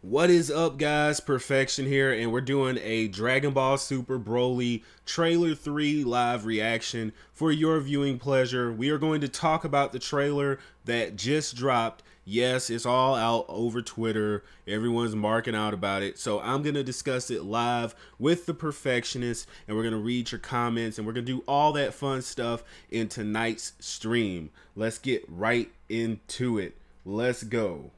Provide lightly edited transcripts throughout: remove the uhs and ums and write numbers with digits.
What is up, guys? Perfection here, and we're doing a Dragon Ball Super Broly Trailer 3 live reaction for your viewing pleasure. We are going to talk about the trailer that just dropped. Yes, it's all out over Twitter. Everyone's marking out about it. So I'm going to discuss it live with the Perfectionist, and we're going to read your comments, and we're going to do all that fun stuff in tonight's stream. Let's get right into it. Let's go.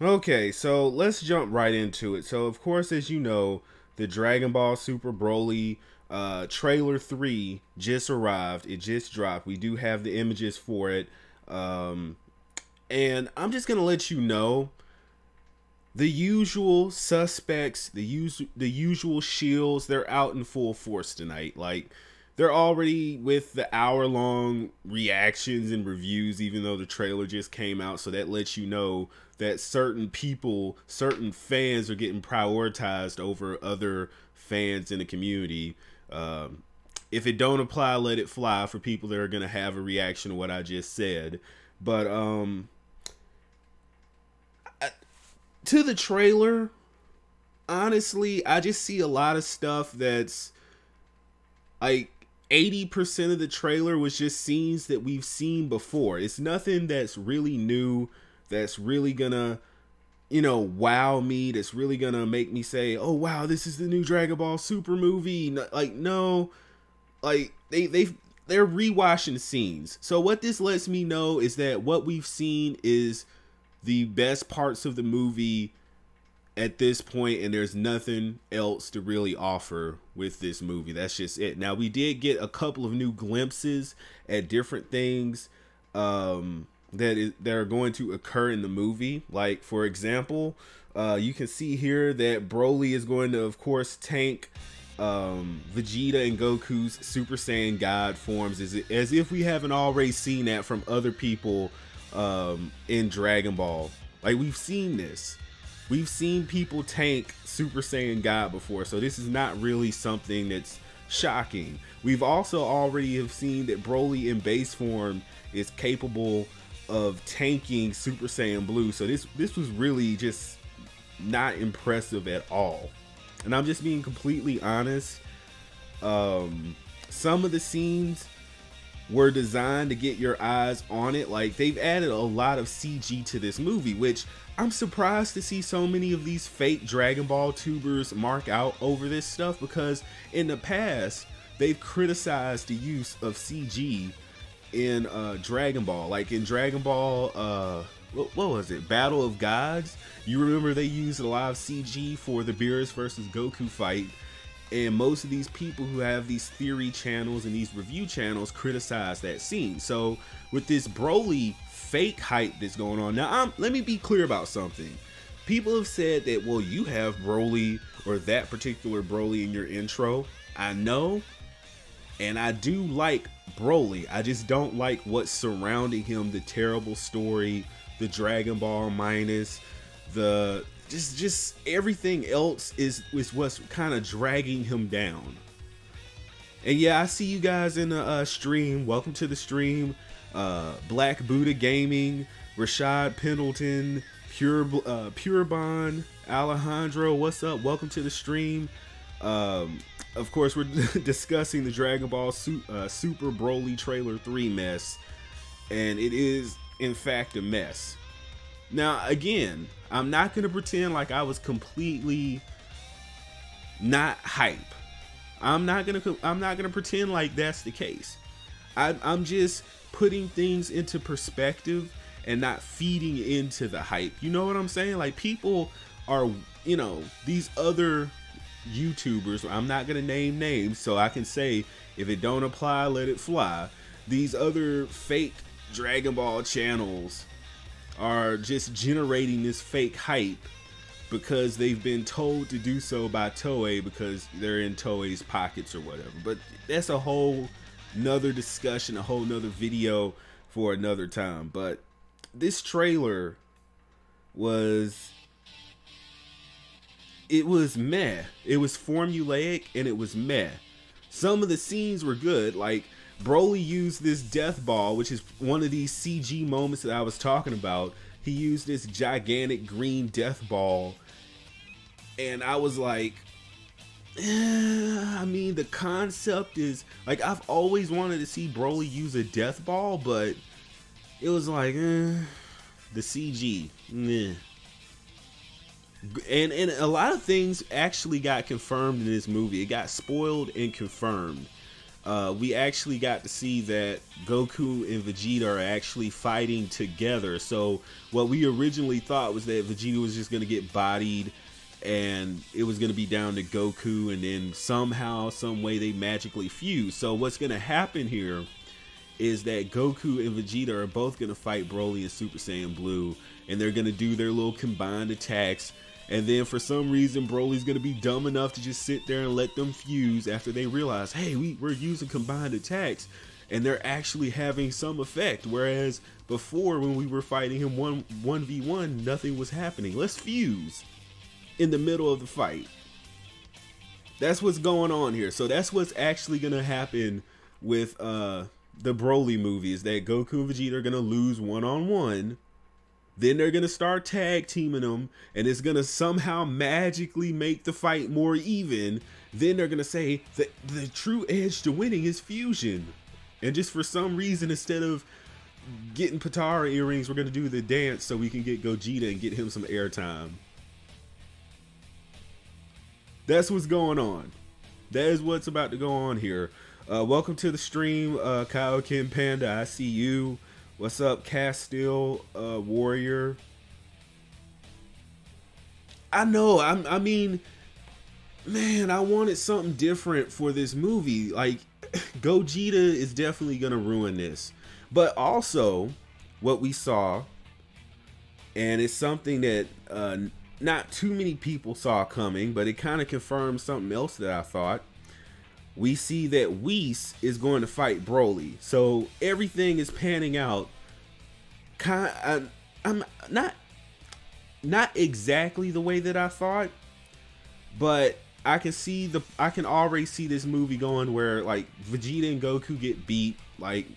Okay, so let's jump right into it. So, of course, as you know, the Dragon Ball Super Broly trailer 3 just arrived. It just dropped. We do have the images for it. And I'm just going to let you know, the usual suspects, the usual shields, they're out in full force tonight. Like, they're already with the hour-long reactions and reviews, even though the trailer just came out. So that lets you know that certain people, certain fans are getting prioritized over other fans in the community. If it don't apply, let it fly for people that are going to have a reaction to what I just said. But to the trailer, honestly, I just see a lot of stuff that's like 80% of the trailer was just scenes that we've seen before. It's nothing that's really new, that's really gonna, wow me, that's really gonna make me say, oh wow, this is the new Dragon Ball Super movie. Like, no, like they're rewashing scenes. So what this lets me know is that what we've seen is the best parts of the movie at this point, and there's nothing else to really offer with this movie. That's just it. Now, we did get a couple of new glimpses at different things that are going to occur in the movie. Like, for example, you can see here that Broly is going to, of course, tank Vegeta and Goku's Super Saiyan God forms, as if we haven't already seen that from other people in Dragon Ball. Like, we've seen this. We've seen people tank Super Saiyan God before, so this is not really something that's shocking. We've also already have seen that Broly in base form is capable of tanking Super Saiyan Blue, so this was really just not impressive at all. And I'm just being completely honest. Some of the scenes were designed to get your eyes on it. Like, they've added a lot of CG to this movie, which I'm surprised to see so many of these fake Dragon Ball tubers mark out over this stuff, because in the past they've criticized the use of CG in Dragon Ball. Like in Dragon Ball, what was it, Battle of Gods? You remember they used a lot of CG for the Beerus versus Goku fight, and most of these people who have these theory channels and these review channels criticize that scene. So with this Broly fake hype that's going on now, let me be clear about something. People have said that, well, you have Broly, or that particular Broly, in your intro. I know, and I do like Broly. I just don't like what's surrounding him, the terrible story, the Dragon Ball minus, the just everything else is what's kind of dragging him down. And yeah, I see you guys in the stream. Welcome to the stream. Black Buddha Gaming, Rashad Pendleton, Pure Bond, Alejandro, what's up? Welcome to the stream. Of course, we're discussing the Dragon Ball Super Broly Trailer 3 mess, and it is in fact a mess. Now, again, I'm not gonna pretend like I was completely not hype. I'm not gonna pretend like that's the case. I'm just putting things into perspective and not feeding into the hype. You know what I'm saying? Like, people are, these other YouTubers, I'm not gonna name names, so I can say, if it don't apply, let it fly. these other fake Dragon Ball channels are just generating this fake hype because they've been told to do so by Toei because they're in Toei's pockets or whatever. But that's a whole nother discussion, a whole nother video for another time. But this trailer was, it was meh. It was formulaic and it was meh. Some of the scenes were good, like Broly used this death ball, which is one of these CG moments that I was talking about. He used this gigantic green death ball, and I was like, I mean, the concept is, like, I've always wanted to see Broly use a death ball, but it was like, the CG, meh. And a lot of things actually got confirmed in this movie. It got spoiled and confirmed. We actually got to see that Goku and Vegeta are actually fighting together. So what we originally thought was that Vegeta was just going to get bodied and it was going to be down to Goku, and then somehow, some way they magically fuse. So what's going to happen here is that Goku and Vegeta are both going to fight Broly and Super Saiyan Blue, and they're going to do their little combined attacks. And then for some reason, Broly's going to be dumb enough to just sit there and let them fuse after they realize, hey, we're using combined attacks and they're actually having some effect. Whereas before, when we were fighting him 1v1, nothing was happening. Let's fuse in the middle of the fight. That's what's going on here. So that's what's actually going to happen with the Broly movie, is that Goku and Vegeta are going to lose one-on-one. Then they're going to start tag teaming them, and it's going to somehow magically make the fight more even. Then they're going to say that the true edge to winning is fusion. And just for some reason, instead of getting Patara earrings, we're going to do the dance so we can get Gogeta and get him some airtime. That's what's going on. That is what's about to go on here. Welcome to the stream, Kaioken Panda. I see you. What's up, Castile Warrior? I know, I mean, man, I wanted something different for this movie. Like, Gogeta is definitely gonna ruin this. But also, what we saw, and it's something that not too many people saw coming, but it kind of confirmed something else that I thought. We see that Whis is going to fight Broly. So everything is panning out. I'm not exactly the way that I thought, but I can already see this movie going where, like, Vegeta and Goku get beat. Like,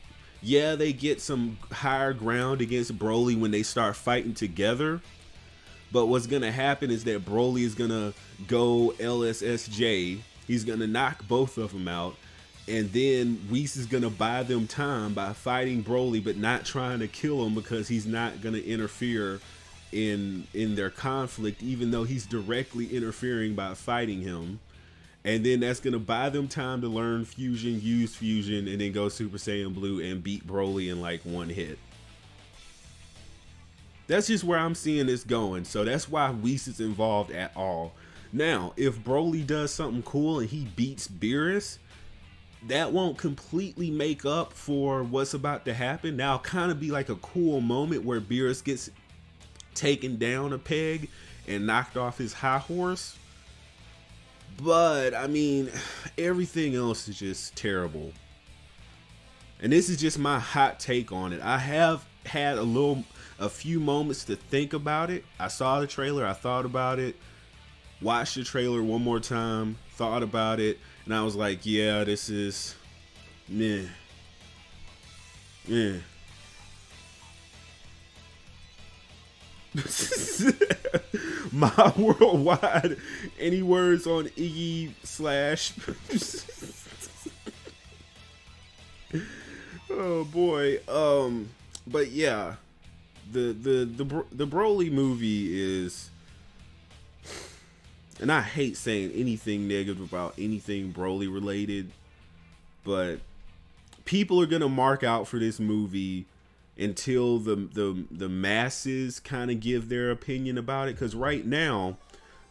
yeah, they get some higher ground against Broly when they start fighting together. But what's gonna happen is that Broly is gonna go LSSJ. He's gonna knock both of them out, and then Whis is gonna buy them time by fighting Broly, but not trying to kill him because he's not gonna interfere in their conflict, even though he's directly interfering by fighting him. And then that's gonna buy them time to learn fusion, use fusion, and then go Super Saiyan Blue and beat Broly in like one hit. That's just where I'm seeing this going. So that's why Whis is involved at all. Now, if Broly does something cool and he beats Beerus, that won't completely make up for what's about to happen. That'll kind of be like a cool moment where Beerus gets taken down a peg and knocked off his high horse. But, I mean, everything else is just terrible. And this is just my hot take on it. I have had a few moments to think about it. I saw the trailer, I thought about it. Watched the trailer one more time, thought about it, and I was like, yeah, this is meh. Yeah. My worldwide. Any words on Iggy slash? Oh boy. But yeah, the Broly movie is. And I hate saying anything negative about anything Broly related, but people are gonna mark out for this movie until the masses kind of give their opinion about it. Because right now,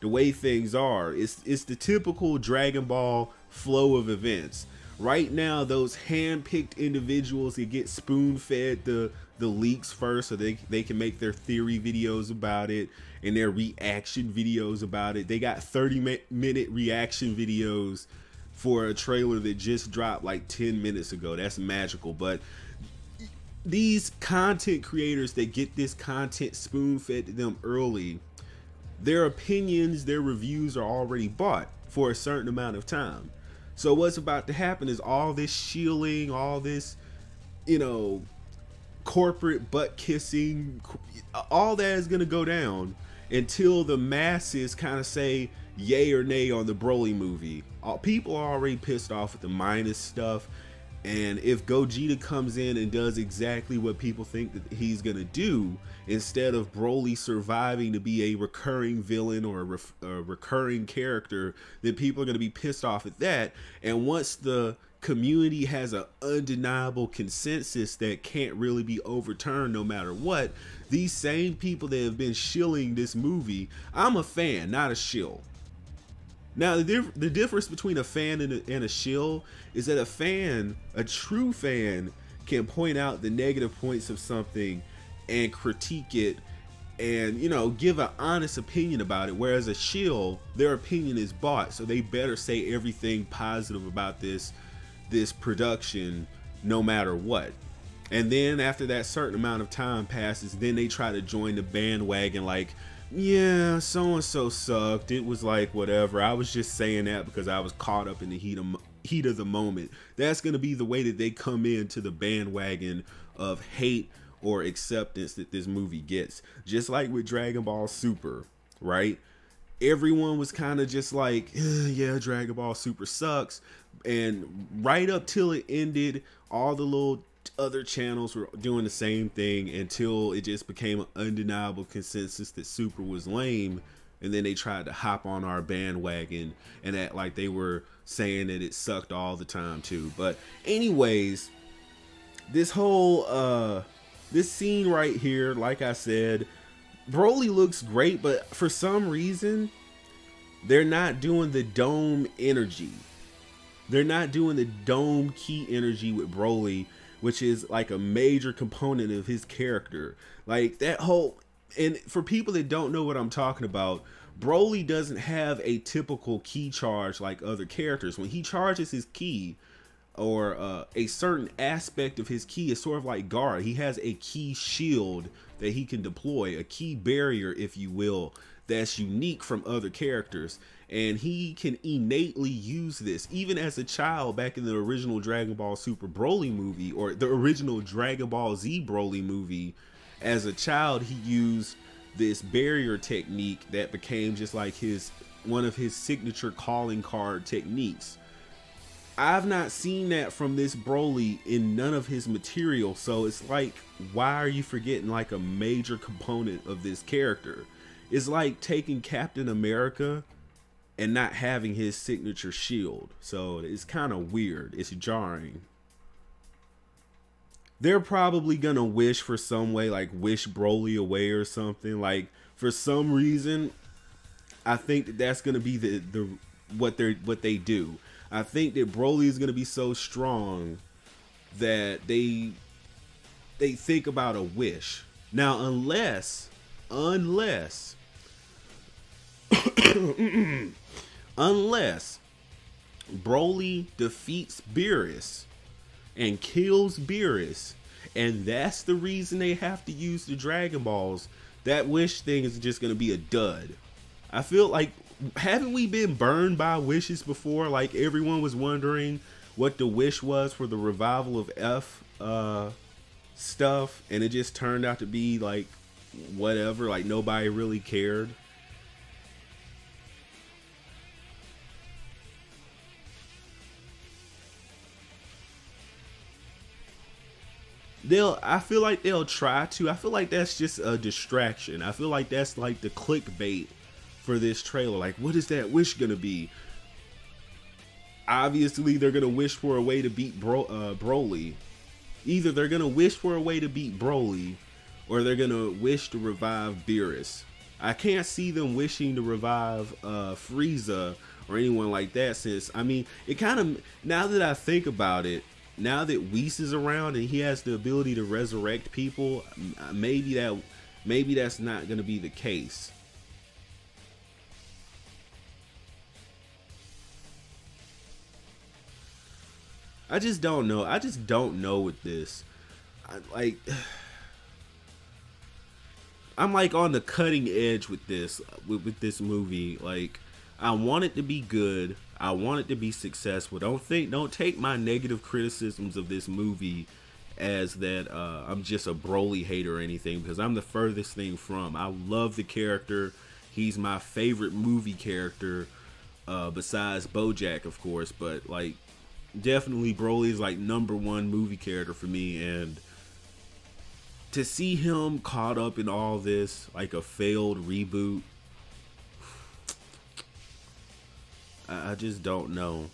the way things are, it's the typical Dragon Ball flow of events. Right now, those hand-picked individuals that get spoon-fed the leaks first, so they can make their theory videos about it and their reaction videos about it. They got 30-minute reaction videos for a trailer that just dropped like 10 minutes ago. That's magical. But these content creators that get this content spoon-fed to them early, their opinions, their reviews are already bought for a certain amount of time. So what's about to happen is all this shilling, all this, you know, corporate butt kissing, all that is going to go down until the masses kind of say yay or nay on the Broly movie. People are already pissed off with the minus stuff, and if Gogeta comes in and does exactly what people think that he's going to do, instead of Broly surviving to be a recurring villain or a recurring character, then people are going to be pissed off at that. And once the community has an undeniable consensus that can't really be overturned no matter what, these same people that have been shilling this movie, I'm a fan, not a shill. Now, the difference between a fan and a shill is that a fan, a true fan, can point out the negative points of something and critique it and, you know, give an honest opinion about it. Whereas a shill, their opinion is bought, so they better say everything positive about this production no matter what. And then after that certain amount of time passes, then they try to join the bandwagon like, yeah, so-and-so sucked. It was like whatever. I was just saying that because I was caught up in the heat of the moment. That's going to be the way that they come into the bandwagon of hate or acceptance that this movie gets. Just like with Dragon Ball Super, right? Everyone was kind of just like, yeah, Dragon Ball Super sucks. And right up till it ended, all the little other channels were doing the same thing until it just became an undeniable consensus that Super was lame, and then they tried to hop on our bandwagon and act like they were saying that it sucked all the time too. But anyways, this whole this scene right here, like I said, Broly looks great, but for some reason they're not doing the dome energy. They're not doing the dome key energy with Broly, which is like a major component of his character. Like that whole, and for people that don't know what I'm talking about, Broly doesn't have a typical key charge like other characters. When he charges his key, or a certain aspect of his key is sort of like Gaara. He has a key shield that he can deploy, a key barrier, if you will, that's unique from other characters. And he can innately use this. Even as a child, back in the original Dragon Ball Super Broly movie, or the original Dragon Ball Z Broly movie, as a child he used this barrier technique that became just like one of his signature calling card techniques. I've not seen that from this Broly in none of his material, so it's like, why are you forgetting like a major component of this character? It's like taking Captain America and not having his signature shield. So it's kind of weird. It's jarring. They're probably gonna wish for some way, like wish Broly away or something. Like for some reason, I think that that's gonna be what they do. I think that Broly is gonna be so strong that they think about a wish. Now, unless Broly defeats Beerus and kills Beerus, and that's the reason they have to use the Dragon Balls, that wish thing is just gonna be a dud. I feel like, haven't we been burned by wishes before? Like everyone was wondering what the wish was for the revival of F stuff, and it just turned out to be like whatever, like nobody really cared. I feel like they'll try to. I feel like that's just a distraction. I feel like that's like the clickbait for this trailer. Like, what is that wish gonna be? Obviously, they're gonna wish for a way to beat Broly. Either they're gonna wish for a way to beat Broly, or they're gonna wish to revive Beerus. I can't see them wishing to revive Frieza or anyone like that. Since I mean, it kind of, now that I think about it, now that Whis is around and he has the ability to resurrect people, maybe that's not going to be the case. I just don't know. I just don't know with this. I'm like on the cutting edge with this this movie. Like, I want it to be good. I want it to be successful. Don't take my negative criticisms of this movie as that I'm just a Broly hater or anything, because I'm the furthest thing from. I love the character. He's my favorite movie character, besides BoJack, of course. But like, definitely Broly is like #1 movie character for me, and to see him caught up in all this, like a failed reboot, I just don't know.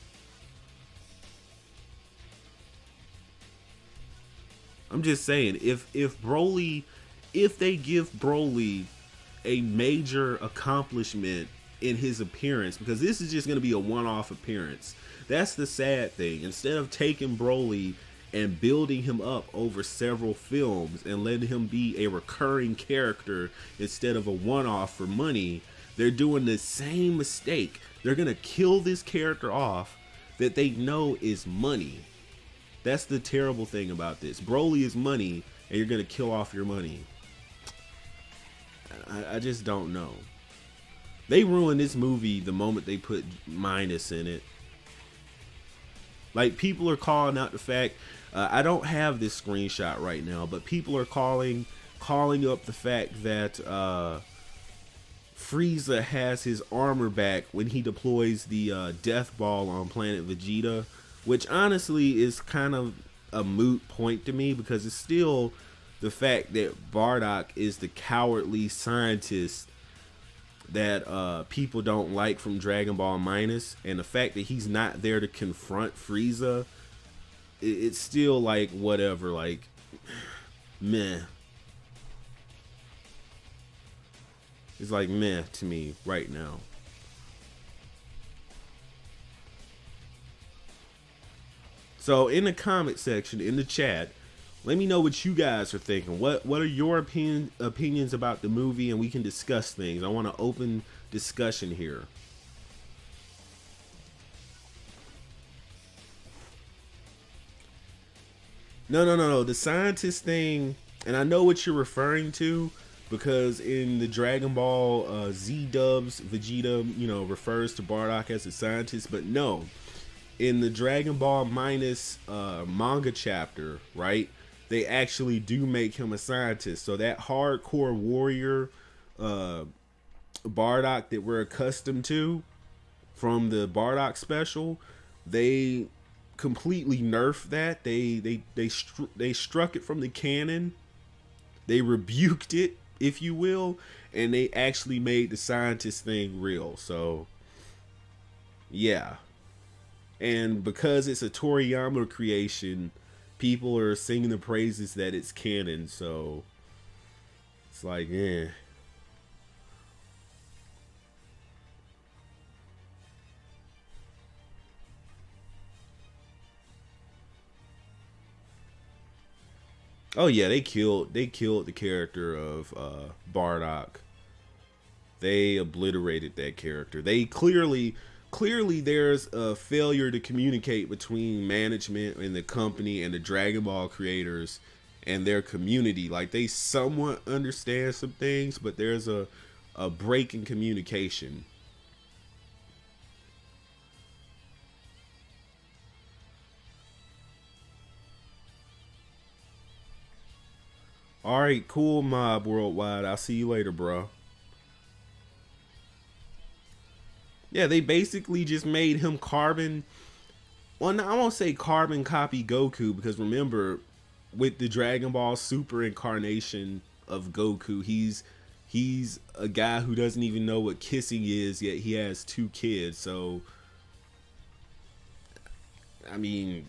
I'm just saying, if they give Broly a major accomplishment in his appearance, because this is just going to be a one-off appearance. That's the sad thing. Instead of taking Broly and building him up over several films and letting him be a recurring character instead of a one-off for money, they're doing the same mistake. They're going to kill this character off that they know is money. That's the terrible thing about this. Broly is money, and you're going to kill off your money. I just don't know. They ruined this movie the moment they put Minus in it. Like, people are calling out the fact, I don't have this screenshot right now, but people are calling up the fact that Frieza has his armor back when he deploys the death ball on planet Vegeta, which honestly is kind of a moot point to me, because it's still the fact that Bardock is the cowardly scientist that people don't like from Dragon Ball Minus, and the fact that he's not there to confront Frieza, it's still like whatever, like meh. It's like meh to me right now. So in the comment section, in the chat, let me know what you guys are thinking. What are your opinions about the movie, and we can discuss things. I want an open discussion here. No. The scientist thing, and I know what you're referring to, because in the Dragon Ball Z dubs, Vegeta, refers to Bardock as a scientist, but no. In the Dragon Ball Minus manga chapter, right, they actually do make him a scientist. So that hardcore warrior Bardock that we're accustomed to from the Bardock special, they completely nerfed that. They struck it from the canon. They rebuked it, if you will, and they actually made the scientist thing real. So yeah. And because it's a Toriyama creation, people are singing the praises that it's canon. So it's like, eh. Oh yeah, they killed the character of Bardock. They obliterated that character. They clearly there's a failure to communicate between management and the company and the Dragon Ball creators and their community. Like, they somewhat understand some things, but there's a break in communication. All right, cool, Mob Worldwide. I'll see you later, bro. Yeah, they basically just made him carbon. Well, I won't say carbon copy Goku, because remember, with the Dragon Ball Super incarnation of Goku, he's a guy who doesn't even know what kissing is, yet he has 2 kids. So, I mean,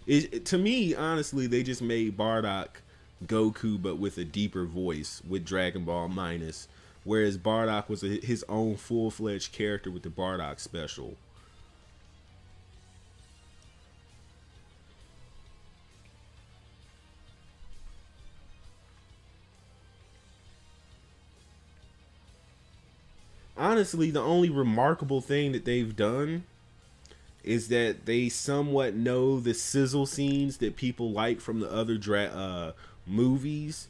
to me, honestly, they just made Bardock Goku, but with a deeper voice with Dragon Ball Minus. Whereas Bardock was his own full-fledged character with the Bardock special. honestly, the only remarkable thing that they've done is that they somewhat know the sizzle scenes that people like from the other movies.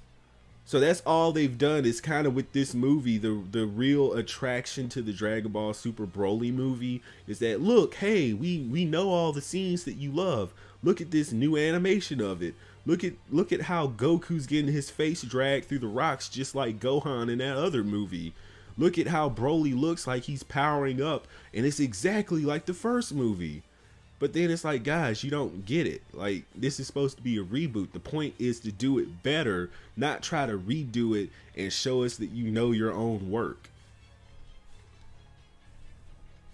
So that's all they've done is kind of with this movie, the real attraction to the Dragon Ball Super Broly movie is that, look, hey, we know all the scenes that you love. Look at this new animation of it. Look at how Goku's getting his face dragged through the rocks just like Gohan in that other movie. Look at how Broly looks like he's powering up, and it's exactly like the first movie. But then it's like, guys, you don't get it. Like, this is supposed to be a reboot. The point is to do it better, not try to redo it and show us that you know your own work.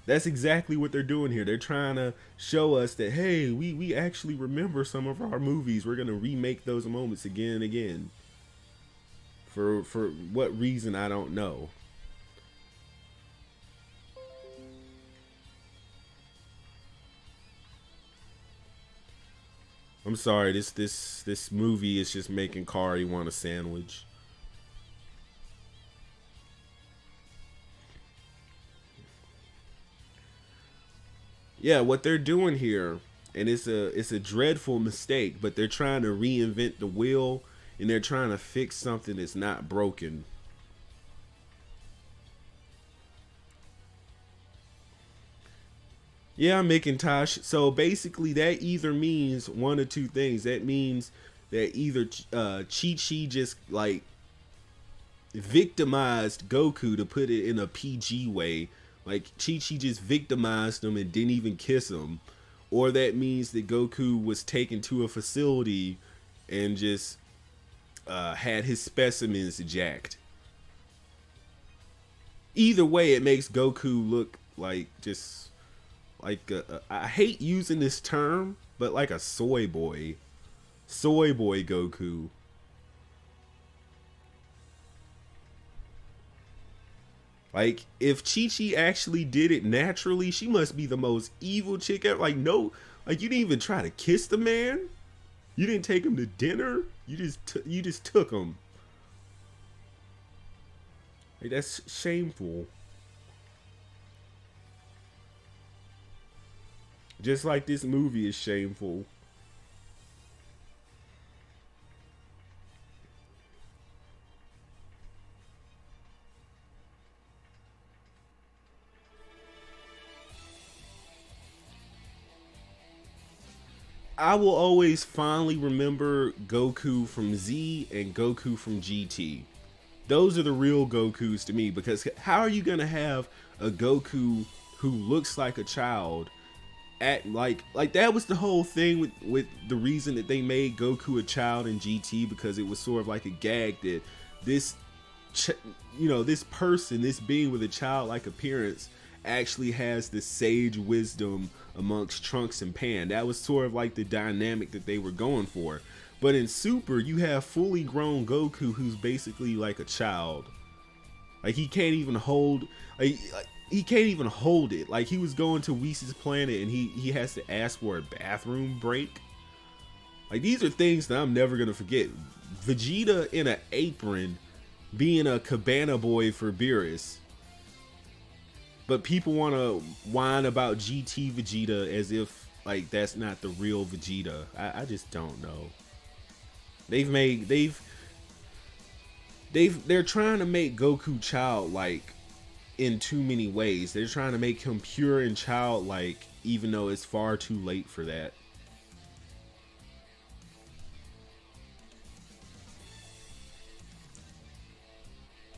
That's exactly what they're doing here. They're trying to show us that, hey, we actually remember some of our movies. We're going to remake those moments again and again. For what reason, I don't know. I'm sorry, this movie is just making Kari want a sandwich. Yeah, what they're doing here, and it's a dreadful mistake, but they're trying to reinvent the wheel, and they're trying to fix something that's not broken. Yeah, Macintosh. So basically that either means one of two things. That means that either Chi-Chi just like victimized Goku, to put it in a PG way. Like Chi-Chi just victimized him and didn't even kiss him. Or that means that Goku was taken to a facility and just had his specimens jacked. Either way, it makes Goku look like just like I hate using this term, but like a soy boy Goku. Like, if Chi-Chi actually did it naturally, she must be the most evil chick ever. Like, no, like, you didn't even try to kiss the man. You didn't take him to dinner. You just took him. Like, that's shameful. Just like this movie is shameful. I will always fondly remember Goku from Z and Goku from GT. Those are the real Gokus to me, because how are you going to have a Goku who looks like a child act like that was the whole thing with the reason that they made Goku a child in GT, because it was sort of like a gag that this this person, this being with a childlike appearance, actually has the sage wisdom amongst Trunks and Pan. That was sort of like the dynamic that they were going for. But in Super, you have fully grown Goku who's basically like a child. Like, he can't even hold he can't even hold it. Like, he was going to Whis' planet and he has to ask for a bathroom break. Like, these are things that I'm never gonna forget. Vegeta in an apron being a cabana boy for Beerus. But people want to whine about GT Vegeta as if like that's not the real Vegeta. I just don't know. They're trying to make Goku childlike in too many ways. They're trying to make him pure and childlike, even though it's far too late for that.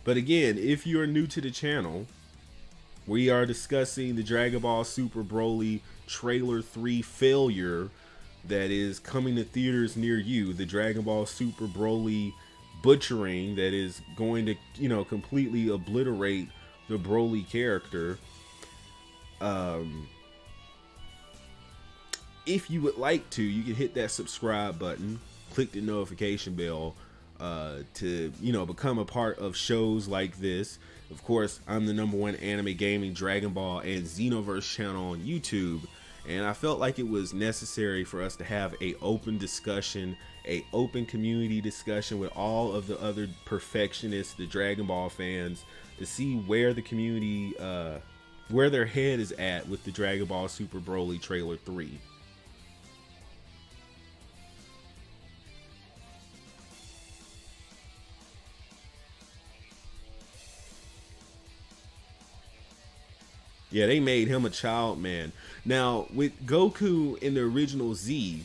But again, if you're new to the channel, we are discussing the Dragon Ball Super Broly Trailer 3 failure that is coming to theaters near you. The Dragon Ball Super Broly butchering that is going to, completely obliterate the Broly character. If you would like to, you can hit that subscribe button, click the notification bell to, become a part of shows like this. Of course, I'm the #1 anime gaming, Dragon Ball, and XENOVERSE channel on YouTube. And I felt like it was necessary for us to have a open discussion, a open community discussion with all of the other perfectionists, the Dragon Ball fans, to see where the community, where their head is at with the Dragon Ball Super Broly trailer 3. Yeah, they made him a child man. Now, with Goku in the original Z,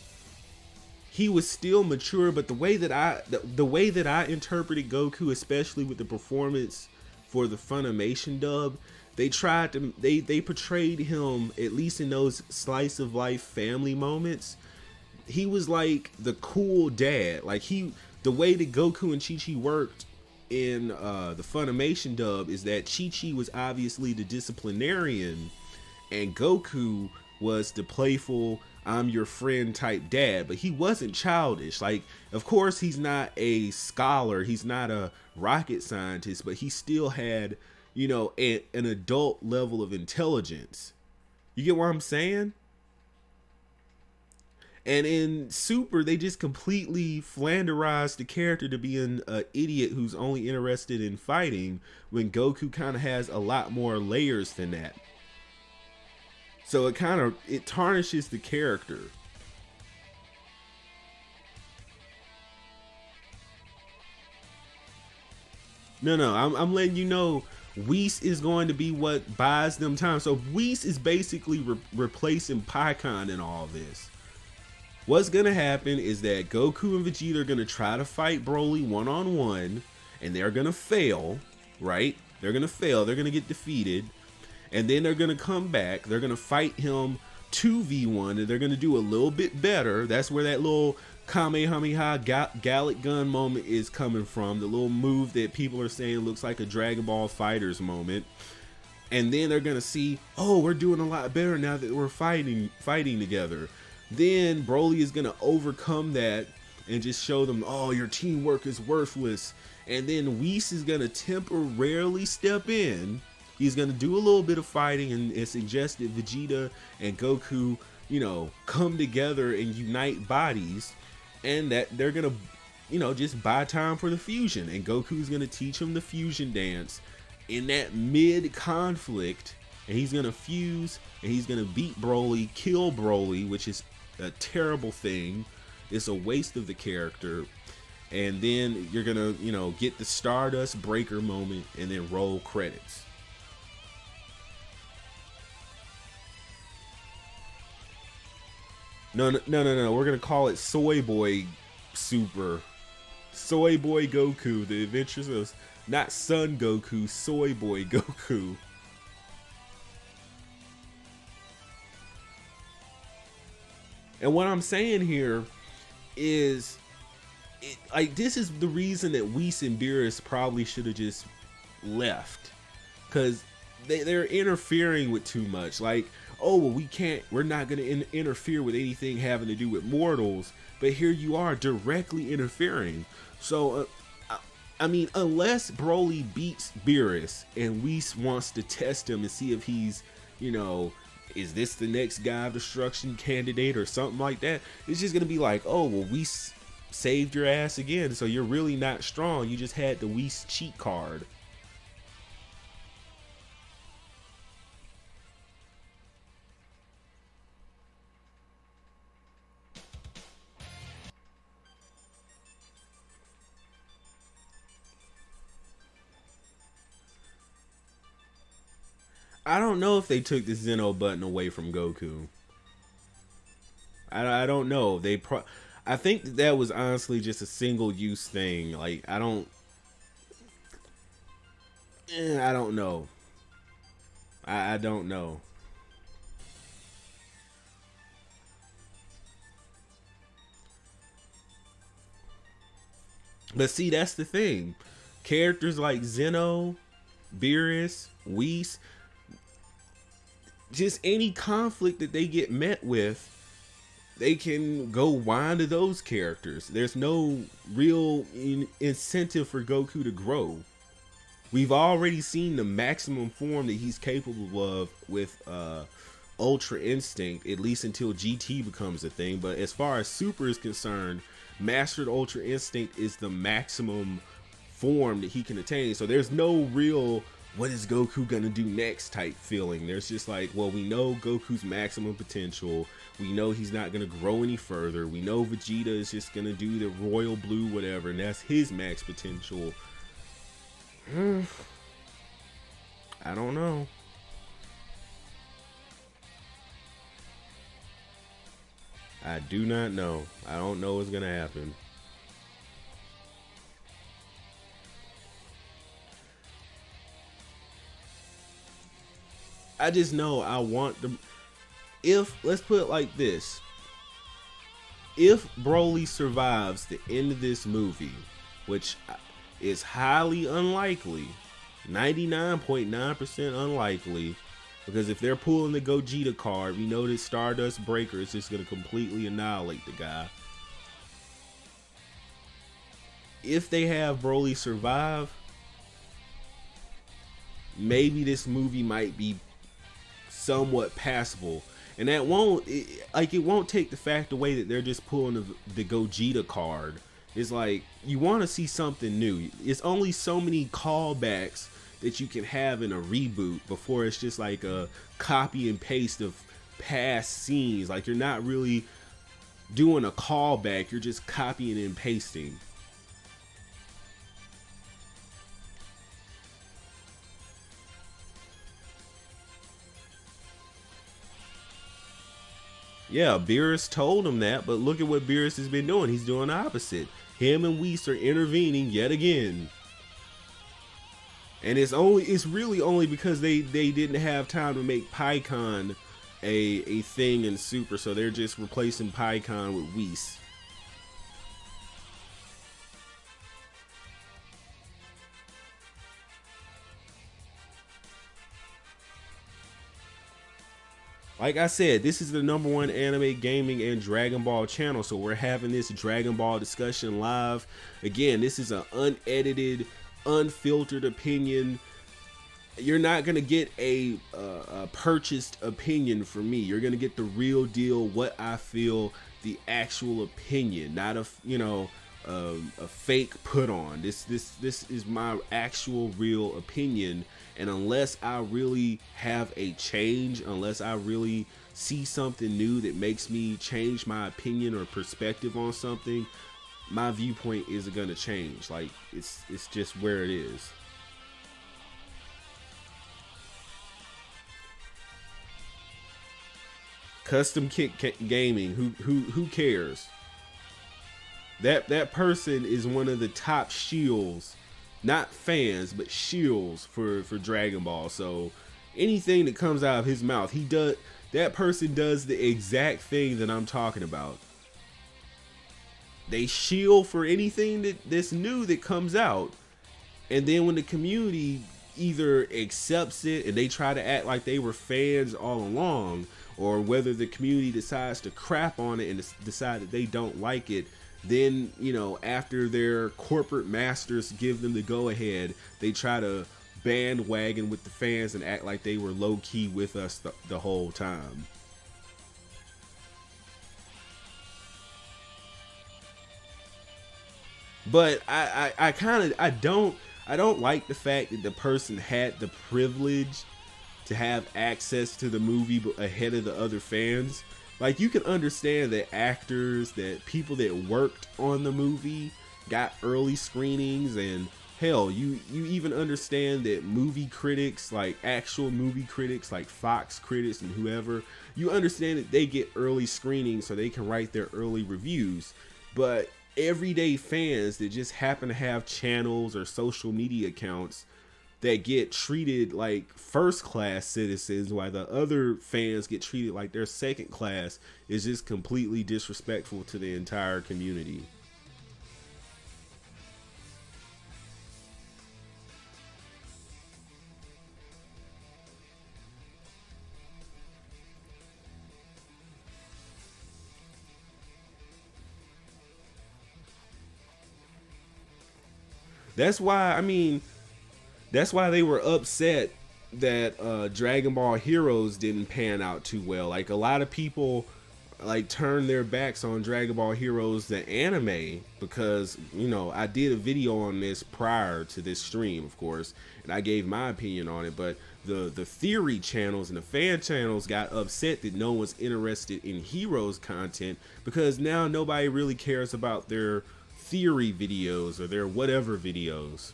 he was still mature, but the way that I interpreted Goku, especially with the performance for the Funimation dub, they portrayed him, at least in those slice of life family moments, he was like the cool dad. Like the way that Goku and Chi-Chi worked in the Funimation dub is that Chi-Chi was obviously the disciplinarian and Goku was the playful, I'm your friend type dad, but he wasn't childish. Like, of course he's not a scholar, he's not a rocket scientist, but he still had, you know, an adult level of intelligence. You get what I'm saying? And in Super, they just completely flanderized the character to be an idiot who's only interested in fighting, when Goku kind of has a lot more layers than that. So it tarnishes the character. No, I'm letting you know, Whis is going to be what buys them time. So Whis is basically replacing Pikkon in all this. What's gonna happen is that Goku and Vegeta are gonna try to fight Broly one-on-one, and they're gonna fail, right? They're gonna fail, they're gonna get defeated, and then they're gonna come back, they're gonna fight him 2v1, and they're gonna do a little bit better. That's where that little Kamehameha Gallic Gun moment is coming from, the little move that people are saying looks like a Dragon Ball Fighters moment. And then they're gonna see, oh, we're doing a lot better now that we're fighting together. Then Broly is going to overcome that and just show them, oh, your teamwork is worthless. And then Whis is going to temporarily step in. He's going to do a little bit of fighting and suggest that Vegeta and Goku, you know, come together and unite bodies. And that they're going to, you know, just buy time for the fusion. And Goku's going to teach him the fusion dance in that mid-conflict. And he's going to fuse and he's going to beat Broly, kill Broly, which is a terrible thing. It's a waste of the character. And then you're gonna, you know, get the Stardust Breaker moment and then roll credits. No, we're gonna call it Soy Boy Super. Soy Boy Goku, the adventures of, not Son Goku, Soy Boy Goku. And what I'm saying here is, like, this is the reason that Whis and Beerus probably should have just left, because they're interfering with too much. Like, oh, well, we're not going to interfere with anything having to do with mortals, but here you are directly interfering. So, I mean, unless Broly beats Beerus and Whis wants to test him and see if he's, you know, is this the next God of Destruction candidate or something like that, it's just gonna be like, oh, well, we saved your ass again, so you're really not strong, you just had the Whis cheat card. I don't know if they took the Xeno button away from Goku. I don't know. I think that was honestly just a single-use thing. Like, I don't know. I don't know. But see, that's the thing. Characters like Xeno, Beerus, Whis, just any conflict that they get met with, they can go whine to those characters. There's no real incentive for Goku to grow. We've already seen the maximum form that he's capable of with Ultra Instinct, at least until GT becomes a thing. But as far as Super is concerned, Mastered Ultra Instinct is the maximum form that he can attain. So there's no real what is Goku gonna do next type feeling. There's just like, well, we know Goku's maximum potential. We know he's not gonna grow any further. We know Vegeta is just gonna do the royal blue whatever, and that's his max potential. I don't know. I do not know. I don't know what's gonna happen. I just know I want them. If, let's put it like this, if Broly survives the end of this movie, which is highly unlikely, 99.9% unlikely, because if they're pulling the Gogeta card, we know that Stardust Breaker is just going to completely annihilate the guy. If they have Broly survive, maybe this movie might be somewhat passable. And that won't, it won't take the fact away that they're just pulling the Gogeta card. It's like, you want to see something new. It's only so many callbacks that you can have in a reboot before it's just like a copy and paste of past scenes. Like, you're not really doing a callback, you're just copying and pasting. Yeah, Beerus told him that, but look at what Beerus has been doing. He's doing the opposite. Him and Whis are intervening yet again. And it's really only because they didn't have time to make Pikkon a thing in Super, so they're just replacing Pikkon with Whis. Like I said, this is the #1 anime, gaming, and Dragon Ball channel, so we're having this Dragon Ball discussion live. Again, this is an unedited, unfiltered opinion. You're not going to get a purchased opinion from me. You're going to get the real deal, what I feel, the actual opinion, not a fake put on. This is my actual real opinion. And unless I really have a change, unless I really see something new that makes me change my opinion or perspective on something, my viewpoint isn't gonna change. Like, it's just where it is. Custom Kick Gaming, who cares? That person is one of the top shields, not fans, but shields for Dragon Ball. So anything that comes out of his mouth, that person does the exact thing that I'm talking about. They shield for anything that's new that comes out, and then when the community either accepts it and they try to act like they were fans all along, or whether the community decides to crap on it and decide that they don't like it, then, after their corporate masters give them the go-ahead, they try to bandwagon with the fans and act like they were low-key with us the whole time. But I don't like the fact that the person had the privilege to have access to the movie ahead of the other fans. Like, you can understand that actors, that people that worked on the movie got early screenings, and hell, you even understand that movie critics, like actual movie critics, like Fox critics and whoever, you understand that they get early screenings so they can write their early reviews. But everyday fans that just happen to have channels or social media accounts that get treated like first class citizens while the other fans get treated like they're second class is just completely disrespectful to the entire community. That's why, that's why they were upset that Dragon Ball Heroes didn't pan out too well. Like, a lot of people like turned their backs on Dragon Ball Heroes the anime because, you know, I did a video on this prior to this stream, of course, and I gave my opinion on it, but the theory channels and the fan channels got upset that no one's interested in Heroes content because now nobody really cares about their theory videos or their whatever videos.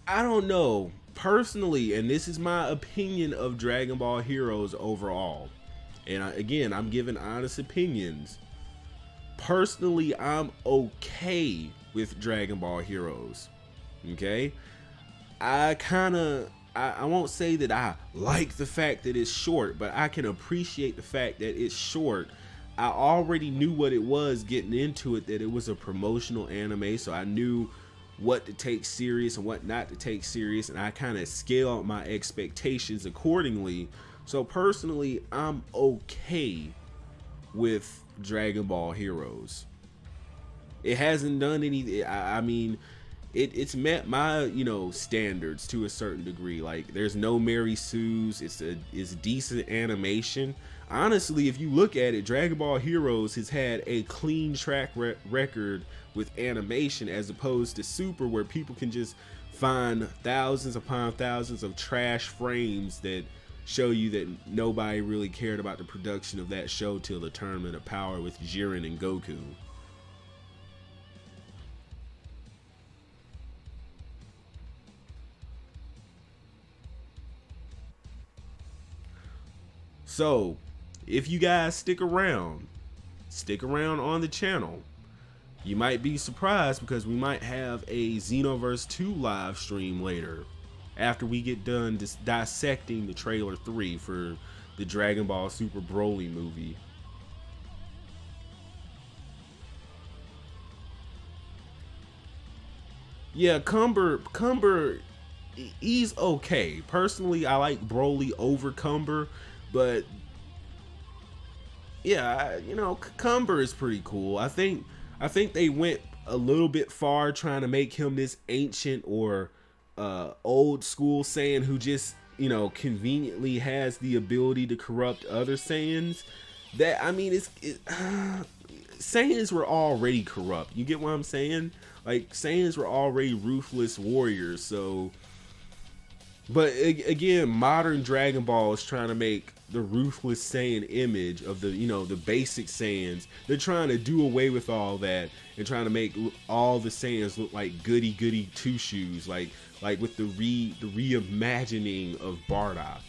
I don't know. Personally, and this is my opinion of Dragon Ball Heroes overall, and again, I'm giving honest opinions. Personally, I'm okay with Dragon Ball Heroes. Okay? I won't say that I like the fact that it's short, but I can appreciate the fact that it's short. I already knew what it was getting into it, that it was a promotional anime, so I knew what to take serious and what not to take serious, and I kind of scale out my expectations accordingly. So personally, I'm okay with Dragon Ball Heroes. It hasn't done anything. I mean, it's met my, you know, standards to a certain degree. Like, there's no Mary Sue's. It's decent animation. Honestly, if you look at it, Dragon Ball Heroes has had a clean track record with animation, as opposed to Super, where people can just find thousands upon thousands of trash frames that show you that nobody really cared about the production of that show till the Tournament of Power with Jiren and Goku. So, if you guys stick around on the channel, you might be surprised because we might have a XENOVERSE 2 live stream later after we get done just dissecting the trailer 3 for the Dragon Ball Super Broly movie. Yeah, Cumber, he's okay. Personally, I like Broly over Cumber, but yeah, you know, Cumber is pretty cool. I think they went a little bit far trying to make him this ancient or old school Saiyan who just, you know, conveniently has the ability to corrupt other Saiyans. That, I mean, Saiyans were already corrupt. You get what I'm saying? Like, Saiyans were already ruthless warriors. So, but again, modern Dragon Ball is trying to make the ruthless Saiyan image of the, you know, the basic Saiyans. They're trying to do away with all that and trying to make all the Saiyans look like goody two shoes, like with the reimagining of Bardock.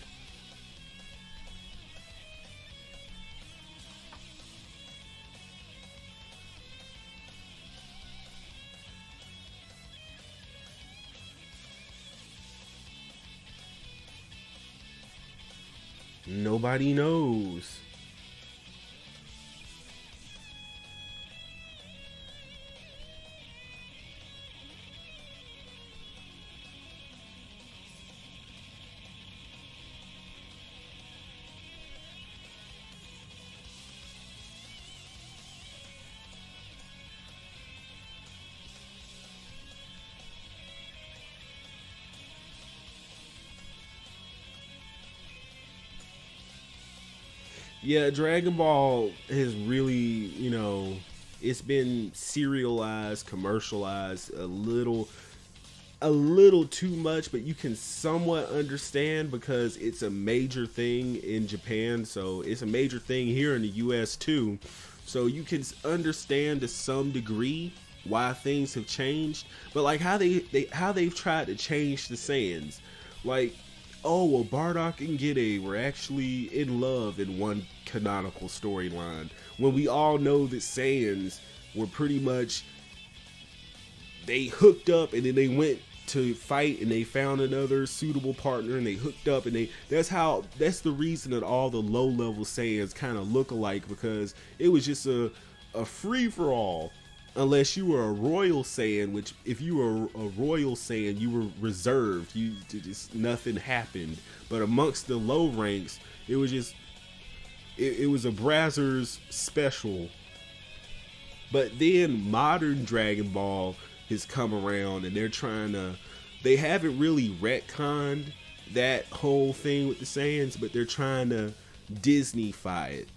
Nobody knows. Yeah, Dragon Ball has really, you know, it's been serialized, commercialized a little too much, but you can somewhat understand because it's a major thing in Japan, so it's a major thing here in the US too. So you can understand to some degree why things have changed, but like how they've tried to change the Saiyans. Like, oh, well, Bardock and Gide were actually in love in one canonical storyline, when we all know that Saiyans were pretty much, they hooked up and then they went to fight and they found another suitable partner and they hooked up, and that's the reason that all the low level Saiyans kind of look alike, because it was just a free-for-all. unless you were a royal Saiyan, which if you were a royal Saiyan, you were reserved. You just nothing happened. But amongst the low ranks, it was just it was a Brazzers special. But then modern Dragon Ball has come around, and they haven't really retconned that whole thing with the Saiyans, but they're trying to Disney-fy it.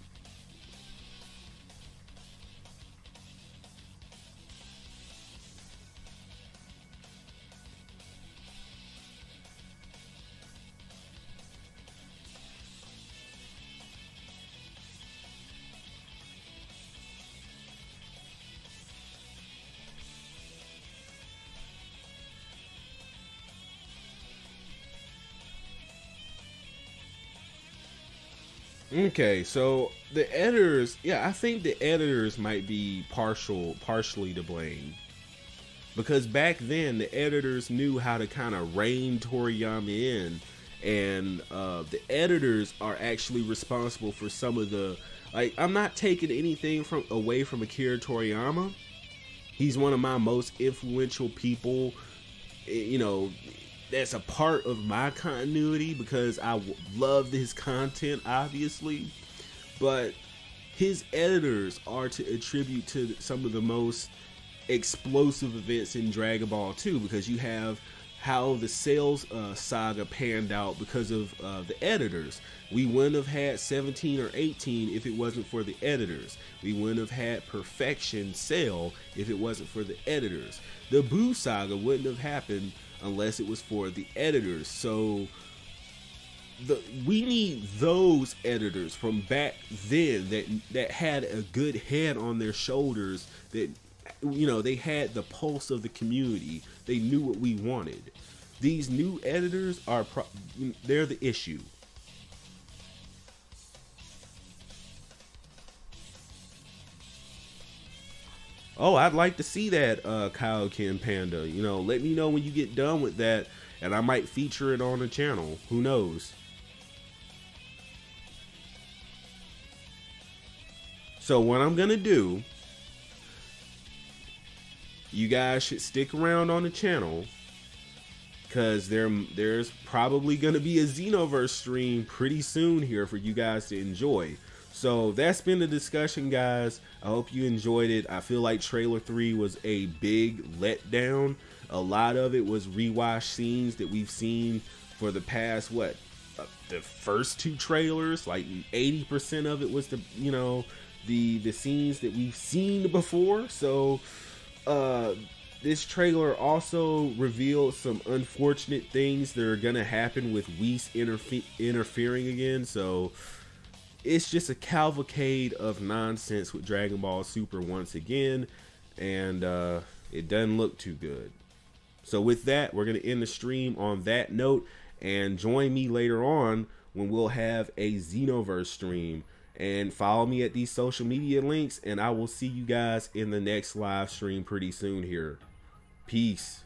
Okay, so the editors, yeah, I think the editors might be partially to blame. Because back then, the editors knew how to kind of rein Toriyama in, and the editors are actually responsible for some of the, like, I'm not taking anything away from Akira Toriyama. He's one of my most influential people, you know, that's a part of my continuity because I love his content, obviously, but his editors are to attribute to some of the most explosive events in Dragon Ball 2, because you have how the Cell's saga panned out because of the editors. We wouldn't have had 17 or 18 if it wasn't for the editors. We wouldn't have had Perfection Cell if it wasn't for the editors. The Buu saga wouldn't have happened unless it was for the editors. So we need those editors from back then that had a good head on their shoulders, that, you know, they had the pulse of the community. They knew what we wanted. These new editors they're the issue. Oh, I'd like to see that, Kaioken Panda. You know, let me know when you get done with that, and I might feature it on the channel. Who knows? So what I'm gonna do, you guys should stick around on the channel, because there's probably gonna be a XENOVERSE stream pretty soon here for you guys to enjoy. So that's been the discussion, guys. I hope you enjoyed it. I feel like trailer 3 was a big letdown. A lot of it was rewatch scenes that we've seen for the past, the first 2 trailers. Like 80% of it was the scenes that we've seen before. So this trailer also revealed some unfortunate things that are gonna happen with Whis interfering again. So it's just a cavalcade of nonsense with Dragon Ball Super once again, and it doesn't look too good. So with that, we're going to end the stream on that note, and join me later on when we'll have a XENOVERSE stream. And follow me at these social media links, and I will see you guys in the next live stream pretty soon here. Peace.